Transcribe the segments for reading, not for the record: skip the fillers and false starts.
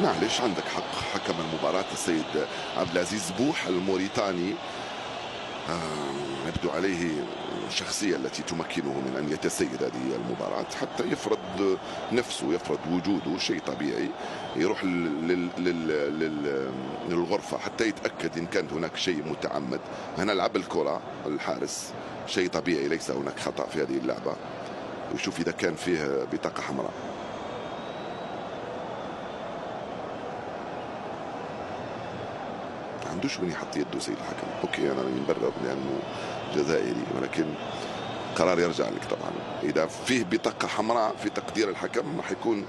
معلش عندك حق. حكم المباراة السيد عبد العزيز بوح الموريتاني يبدو عليه الشخصية التي تمكنه من أن يتسيد هذه المباراة حتى يفرض نفسه، يفرض وجوده، شيء طبيعي. يروح للغرفة حتى يتأكد إن كانت هناك شيء متعمد. هنا لعب الكرة الحارس، شيء طبيعي، ليس هناك خطأ في هذه اللعبة. ويشوف إذا كان فيه بطاقة حمراء. ما عندوش وين يحط يده سيد الحكم. اوكي انا نبرر لانه جزائري، ولكن قرار يرجع لك طبعا. اذا فيه بطاقه حمراء في تقدير الحكم راح يكون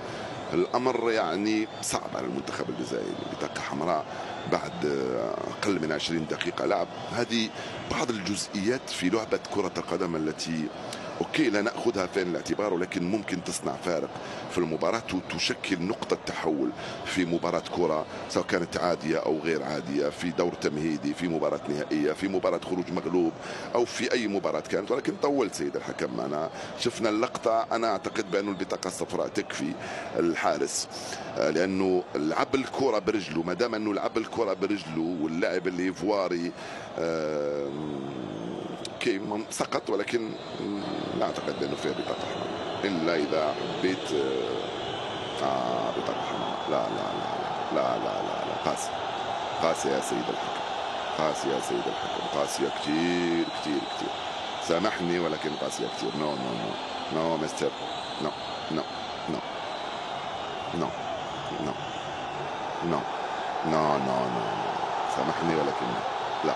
الامر يعني صعب على المنتخب الجزائري. بطاقه حمراء بعد اقل من 20 دقيقه لعب. هذه بعض الجزئيات في لعبه كره القدم التي اوكي لا ناخذها في الاعتبار، ولكن ممكن تصنع فارق في المباراه وتشكل نقطه تحول في مباراه كره، سواء كانت عاديه او غير عاديه، في دور تمهيدي، في مباراه نهائيه، في مباراه خروج مغلوب، او في اي مباراه كانت. ولكن طول سيد الحكم. انا شفنا اللقطه، انا اعتقد بانه البطاقه الصفراء تكفي الحارس، لانه لعب الكره برجله. ما دام انه لعب الكره برجله واللاعب الليفواري اوكي سقط، ولكن لا اعتقد بانه فيها بطاقه حمراء الا اذا حبيت بطاقه حمراء. لا لا لا لا لا لا لا, لا. قاسي، قاسي يا سيد الحكم، قاسي يا سيد الحكم، قاسيه كثير كثير كثير. سامحني ولكن قاسيه كثير. نو نو نو نو مستر، نو نو نو نو نو نو نو نو نو. سامحني ولكن لا.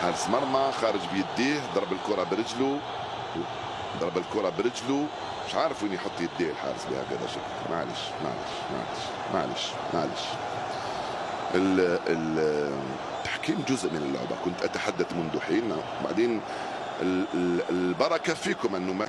حارس مرمى خارج بيديه، ضرب الكرة برجله، ضرب الكرة برجله، مش عارف وين يحط يديه الحارس بهكذا شكل. معلش معلش معلش معلش معلش. التحكيم جزء من اللعبة. كنت أتحدث منذ حين، بعدين البركة فيكم أنه ما